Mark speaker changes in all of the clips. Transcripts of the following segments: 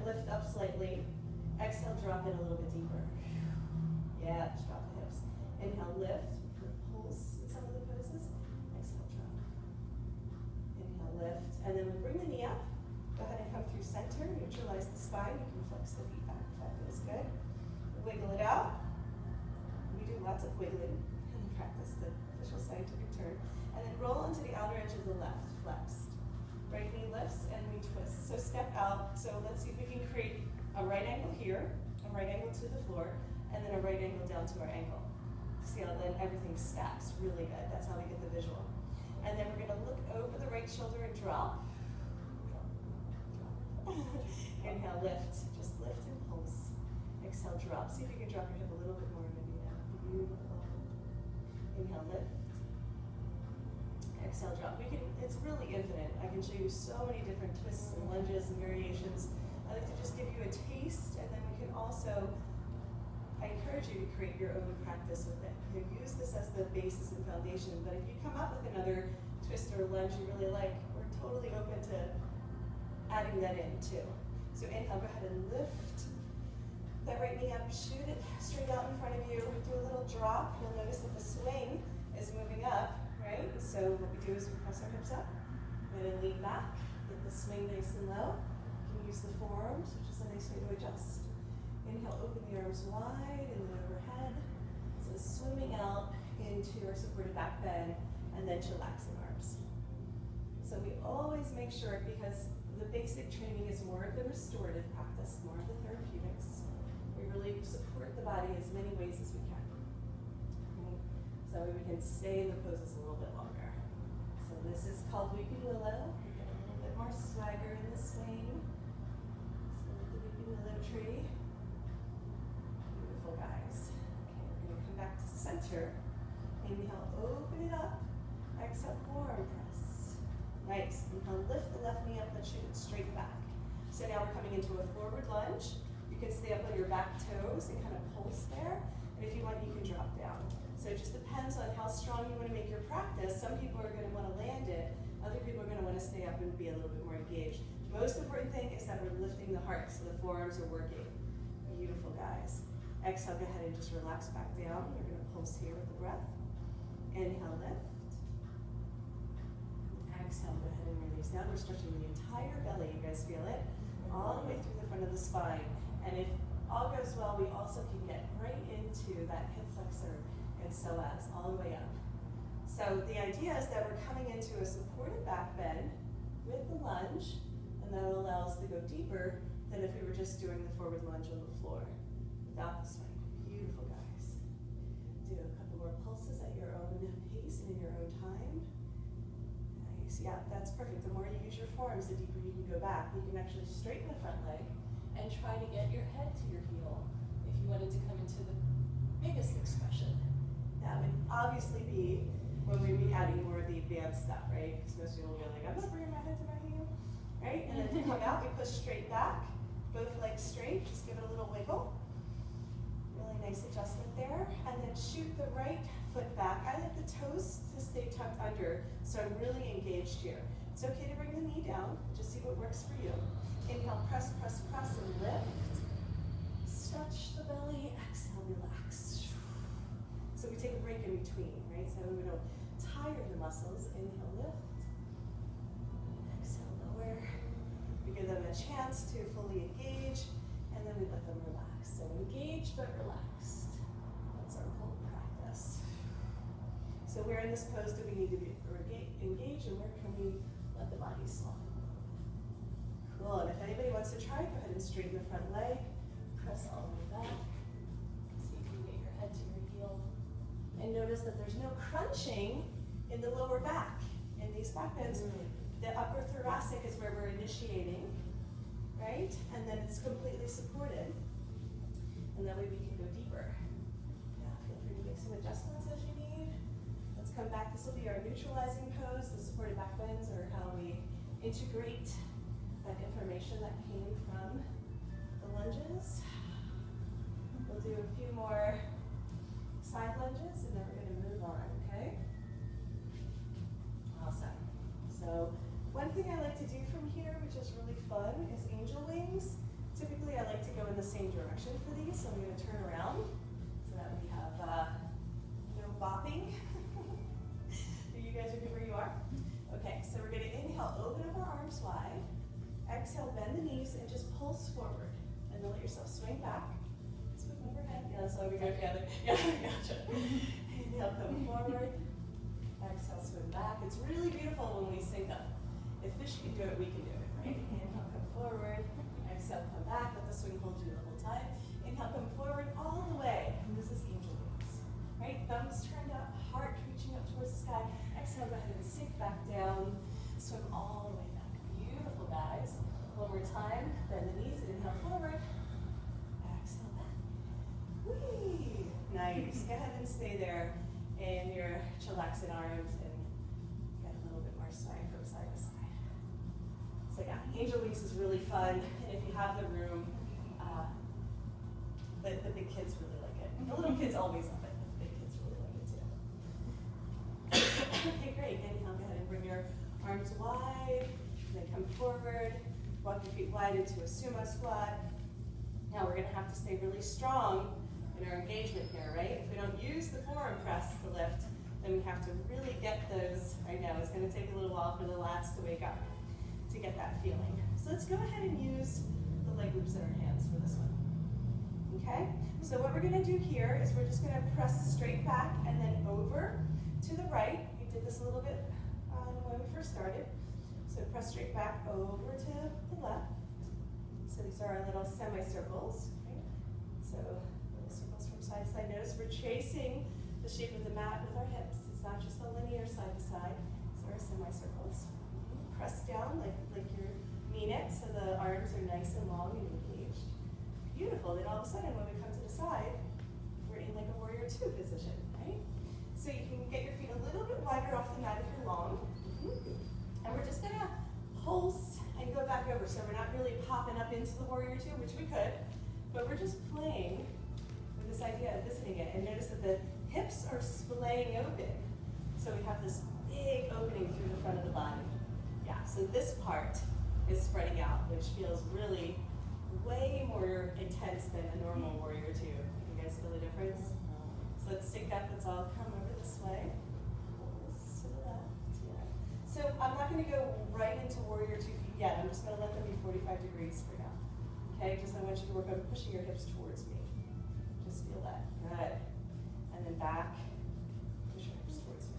Speaker 1: lift up slightly. Exhale, drop in a little bit deeper. Yeah, just drop the hips. Inhale, lift. Pulse in some of the poses. Exhale, drop. Inhale, lift. And then we bring the knee up. Go ahead and come through center. Neutralize the spine. You can flex the feet back if that feels good. Wiggle it out. We do lots of wiggling in practice, the official scientific term. And then roll onto the outer edge of the left, flexed. Right knee lifts and we twist. So step out. So let's see if we can create a right angle here, a right angle to the floor, and then a right angle down to our ankle. See how then everything stacks really good. That's how we get the visual. And then we're going to look over the right shoulder and drop. Inhale, lift. Just lift and pulse. Exhale, drop. See if you can drop your hip a little bit more, maybe now. Beautiful. Inhale, lift. Exhale, drop. It's really infinite. I can show you so many different twists and lunges and variations. I like to just give you a taste, and then we can also, I encourage you to create your own practice with it. You use this as the basis and foundation, but if you come up with another twist or lunge you really like, we're totally open to adding that in too. So inhale, go ahead and lift that right knee up, shoot it straight out in front of you, do a little drop. You'll notice that the swing is moving up, right? So what we do is we press our hips up, and then lean back, get the swing nice and low. Use the forearms, which is a nice way to adjust. Inhale, open the arms wide and then overhead. So swimming out into our supported back bend and then chillaxing arms. So we always make sure, because the basic training is more of the restorative practice, more of the therapeutics. We really support the body as many ways as we can. Okay? So we can stay in the poses a little bit longer. So this is called weeping willow. We get a little bit more swagger in the swing. Willow tree. Beautiful, guys. Okay, we're going to come back to center. Inhale, open it up. Exhale, forearm press. Nice. Inhale, lift the left knee up, let's shoot it straight back. So now we're coming into a forward lunge. You can stay up on your back toes and kind of pulse there. And if you want, you can drop down. So it just depends on how strong you want to make your practice. Some people are going to want to land it. Other people are going to want to stay up and be a little bit more engaged. Most important thing is that we're lifting the heart, so the forearms are working. Beautiful, guys. Exhale, go ahead and just relax back down. We're going to pulse here with the breath. Inhale, lift. Exhale, go ahead and release down. We're stretching the entire belly. You guys feel it? All the way through the front of the spine. And if all goes well, we also can get right into that hip flexor and psoas all the way up. So the idea is that we're coming into a supported back bend with the lunge, and that will allow us to go deeper than if we were just doing the forward lunge on the floor without the swing. Beautiful, guys. Do a couple more pulses at your own pace and in your own time. Nice. Yeah, that's perfect. The more you use your forearms, the deeper you can go back. You can actually straighten the front leg and try to get your head to your heel if you wanted to come into the biggest expression. That would obviously be when we'd be adding more of the advanced stuff, right? Because most people will be like, I'm not bringing my head to my heel. Right? And then to come out, we push straight back, both legs straight, just give it a little wiggle. Really nice adjustment there. And then shoot the right foot back. I like the toes to stay tucked under, so I'm really engaged here. It's okay to bring the knee down, just see what works for you. Inhale, press, press, press, and lift. Stretch the belly, exhale, relax. So we take a break in between, right? So we don't tire the muscles. Inhale, lift. We give them a chance to fully engage, and then we let them relax. So engaged but relaxed. That's our whole practice. So where in this pose do we need to be engaged, and where can we let the body soften? Cool. And if anybody wants to try, go ahead and straighten the front leg. Press all the way back. See if you can get your head to your heel. And notice that there's no crunching in the lower back. In these back bends, the upper thoracic is where we're initiating, right? And then it's completely supported. And that way we can go deeper. Yeah, feel free to make some adjustments as you need. Let's come back. This will be our neutralizing pose. The supported back bends are how we integrate that information that came from the lunges. We'll do a few more side lunges, and then we're going to move on, okay? Awesome. So one thing I like to do from here, which is really fun, is angel wings Typically, I like to go in the same direction for these, so I'm going to turn around so that we have no bopping. You guys are good where you are? Okay, so we're going to inhale, open up our arms wide. Exhale, bend the knees and just pulse forward. And then let yourself swing back. Swing overhead. Yeah, that's why we go together. Yeah, gotcha. Inhale, come forward. Exhale, swing back. It's really beautiful when we sync up. If fish can do it, we can do it, right? Inhale, come forward. Exhale, come back. Let the swing hold you the whole time. Inhale, come forward all the way. And this is angel wings, right? Thumbs turned up, heart reaching up towards the sky. Exhale, go ahead and sink back down. Swim all the way back. Beautiful, guys. One more time. Bend the knees. Inhale forward. Exhale back. Whee! Nice. Go ahead and stay there in your chillaxing arms and get a little bit more sway from side to side. So yeah, angel wings is really fun. And if you have the room, the big kids really like it. The little kids always love it. The big kids really like it too. Okay, great. Inhale, go ahead and bring your arms wide. Then come forward. Walk your feet wide into a sumo squat. Now we're going to have to stay really strong in our engagement here, right? If we don't use the forearm press to lift, then we have to really get those right now. It's going to take a little while for the lats to wake up to get that feeling. So let's go ahead and use the leg loops in our hands for this one. Okay? So what we're going to do here is we're just going to press straight back and then over to the right. We did this a little bit when we first started. So press straight back over to the left. So these are our little semicircles. Right? So little circles from side to side. Notice we're chasing the shape of the mat with our hips. It's not just a linear side to side. So our semicircles. Press down like you mean it, so the arms are nice and long and engaged. Beautiful. Then all of a sudden, when we come to the side, we're in like a warrior two position, right? So you can get your feet a little bit wider off the mat if you're long. And we're just gonna pulse and go back over. So we're not really popping up into the warrior two, which we could, but we're just playing with this idea of visiting it. And notice that the hips are splaying open. So we have this big opening through the front of the body. Yeah, so this part is spreading out, which feels really way more intense than a normal warrior two. You guys feel the difference? So let's sync up. Let's all come over this way. To the left. Yeah. So I'm not going to go right into warrior two feet yet. I'm just going to let them be 45 degrees for now. Okay, just I want you to work on pushing your hips towards me. Just feel that. Good. And then back. Push your hips towards me.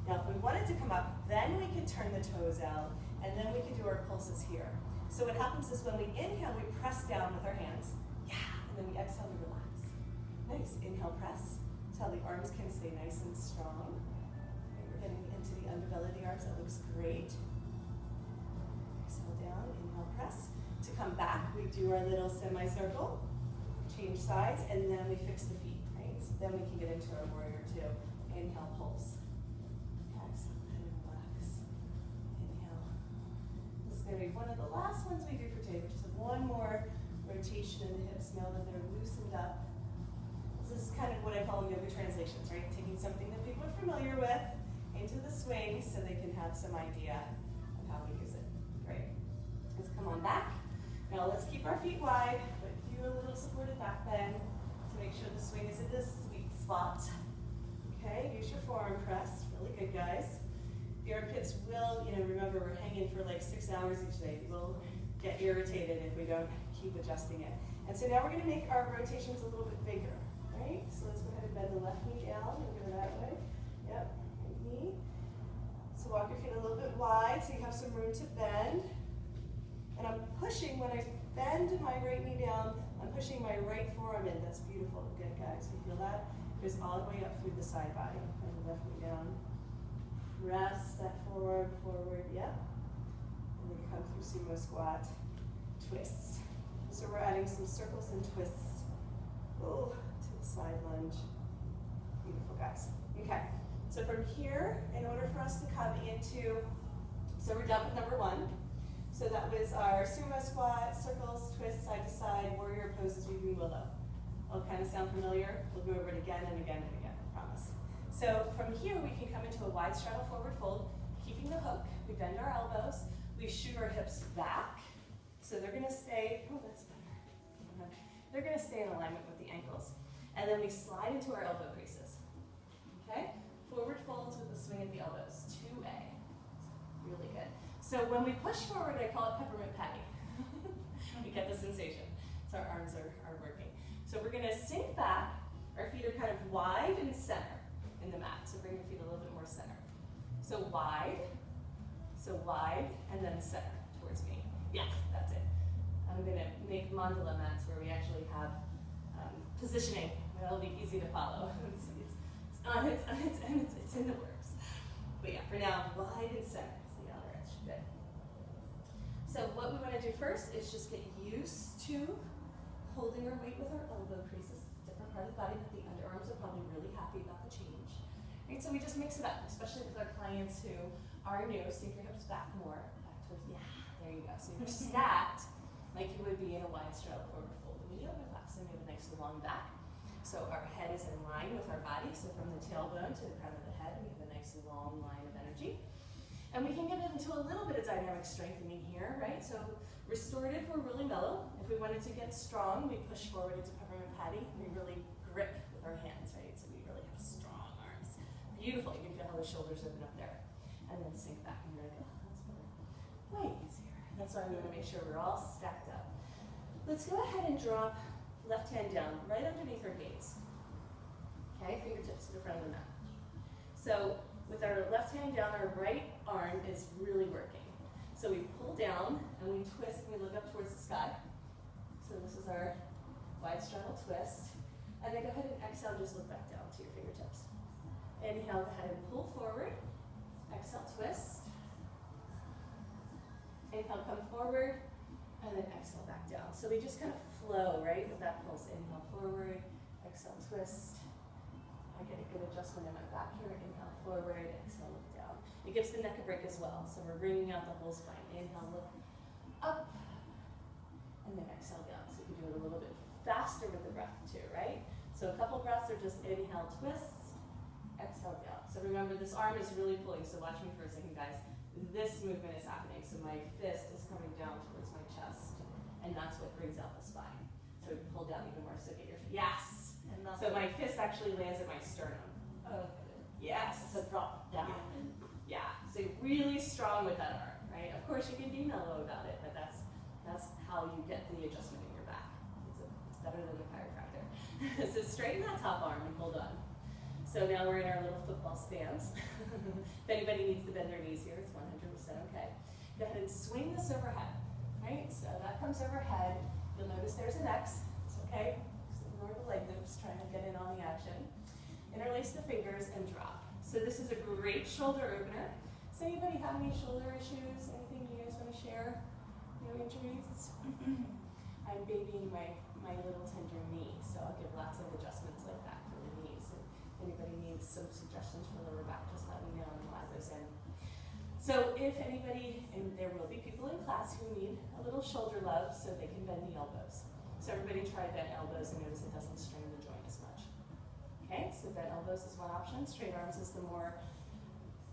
Speaker 1: Now, if we wanted to come up, then we can turn the toes out, and then we can do our pulses here. So what happens is when we inhale, we press down with our hands. Yeah, and then we exhale, we relax. Nice. Inhale, press. That's how the arms can stay nice and strong. Okay, we're getting into the underbelly of the arms. That looks great. Exhale down, inhale, press. To come back, we do our little semicircle, change sides, and then we fix the feet, right? So then we can get into our warrior two. Inhale, pulse. One of the last ones we do for today. We just have one more rotation in the hips now that they're loosened up. This is kind of what I call yoga translations, right? Taking something that people are familiar with into the swing so they can have some idea of how we use it. Great. Let's come on back. Now let's keep our feet wide, but do a little supported back bend to make sure the swing is in this sweet spot. Okay, use your forearm press. Really good, guys. The armpits will, remember we're hanging for like 6 hours each day. We'll get irritated if we don't keep adjusting it. And so now we're going to make our rotations a little bit bigger, right? So let's go ahead and bend the left knee down and go that way. Yep, right knee. So walk your feet a little bit wide so you have some room to bend. And I'm pushing, when I bend my right knee down, I'm pushing my right forearm in. That's beautiful. Good, guys. You feel that? It goes all the way up through the side body. And the left knee down. Rest that forward, yep. And then come through sumo squat, twists. So we're adding some circles and twists. Oh, to the side lunge. Beautiful, guys. Okay, so from here, in order for us to come into, so we're done with number one. So that was our sumo squat, circles, twists, side to side, warrior poses, weaving willow. All kind of sound familiar? We'll go over it again and again and again, I promise. So from here, we can come into a wide straddle forward fold, keeping the hook. We bend our elbows. we shoot our hips back. So they're gonna stay, oh, that's better. They're gonna stay in alignment with the ankles. And then we slide into our elbow creases. Okay? Forward folds with a swing at the elbows. 2A. Really good. So when we push forward, I call it peppermint patty. We get the sensation. So our arms are working. So we're gonna sink back. Our feet are kind of wide and center in the mat. So bring your feet a little bit more center. So wide, and then center towards me. Yeah, that's it. I'm gonna make mandala mats where we actually have positioning. That'll be easy to follow. It's in the works. But yeah, for now, wide and center is the outer edge. Good. So what we want to do first is just get used to holding our weight with our elbow creases. It's a different part of the body, but the underarms are probably really happy about the change. Right, so we just mix it up, especially with our clients who are new. Sink your hips back more. Back towards, yeah, there you go. So you're stacked like you would be in a wide straddle forward fold in the yoga class. And we have a nice long back. So our head is in line with our body. So from the tailbone to the crown of the head, we have a nice long line of energy. And we can get into a little bit of dynamic strengthening here, right? So restorative, we're really mellow. If we wanted to get strong, we push forward into peppermint patty. We really grip with our hands, right? So we really have strong arms. Beautiful. You can feel how the shoulders open up there. And then sink back and you're like, oh, that's better. Way easier. That's why we want to make sure we're all stacked up. Let's go ahead and drop left hand down right underneath our gaze. Okay, fingertips to the front of the mat. So with our left hand down, our right arm is really working. So we pull down and we twist and we look up towards the sky. So this is our wide straddle twist. And then go ahead and exhale, just look back down to your fingertips. Inhale, go ahead and pull forward. Exhale, twist. Inhale, come forward. And then exhale, back down. So we just kind of flow, right, with that pulse. Inhale, forward. Exhale, twist. I get a good adjustment in my back here. Inhale, forward. Exhale, look down. It gives the neck a break as well. So we're bringing out the whole spine. Inhale, look up. And then exhale down. So you can do it a little bit faster with the breath too, right? So a couple breaths are just inhale, twist. Exhale down. So remember, this arm is really pulling. So watch me for a second, guys. This movement is happening. So my fist is coming down towards my chest. And that's what brings out the spine. So we pull down even more. So get your, yes. So my fist actually lands at my sternum.
Speaker 2: Oh,
Speaker 1: yes.
Speaker 2: so drop down.
Speaker 1: Yeah. So really strong with that arm, right? Of course, you can be mellow about it, but that's how you get the adjustment in your back. It's better than the chiropractor. So straighten that top arm and hold on. So now we're in our little football stance. If anybody needs to bend their knees here, it's 100% okay. Go ahead and swing this overhead, right? So that comes overhead. You'll notice there's an X. It's okay. Just ignore the leg loops, trying to get in on the action. Interlace the fingers and drop. So this is a great shoulder opener. Does anybody have any shoulder issues? Anything you guys want to share? No injuries? I'm babying my little tender knee, so I'll give lots of adjustments like that for the knees. And if anybody needs some suggestions for lower back, just let me know and I'll add those in. So if anybody, and there will be people in class who need a little shoulder love so they can bend the elbows. So everybody try bent elbows and notice it doesn't strain the joint as much. Okay, so bent elbows is one option. Straight arms is the more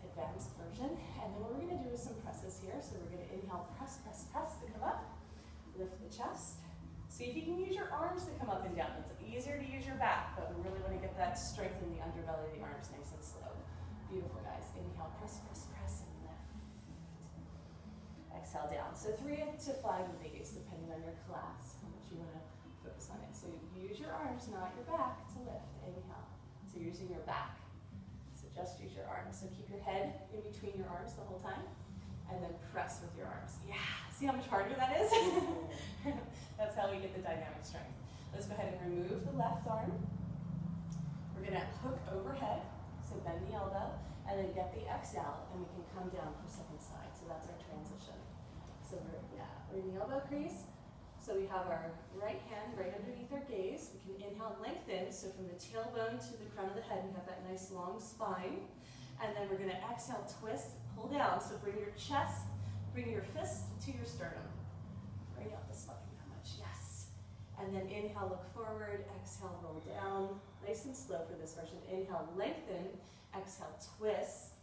Speaker 1: advanced version. And then what we're gonna do is some presses here. So we're gonna inhale, press, press, press to come up. Lift the chest. See if you can use your arms to come up and down. It's easier to use your back, but we really want to get that strength in the underbelly of the arms nice and slow. Beautiful, guys. Inhale, press, press, press, and lift. Exhale down. So 3 to 5 ways, depending on your class, how much you want to focus on it. So use your arms, not your back, to lift. Inhale. So using your back. So just use your arms. So keep your head in between your arms the whole time. And then press with your arms. Yeah, see how much harder that is? That's how we get the dynamic strength. Let's go ahead and remove the left arm. We're gonna hook overhead, so bend the elbow, and then get the X out, and we can come down for second side. So that's our transition. So we're in the elbow crease. So we have our right hand right underneath our gaze. We can inhale, lengthen, so from the tailbone to the crown of the head, we have that nice long spine. And then we're gonna exhale, twist, pull down. So bring your chest, bring your fist to your sternum. Bring out the spine, how much, yes. And then inhale, look forward, exhale, roll down. Nice and slow for this version. Inhale, lengthen, exhale, twist.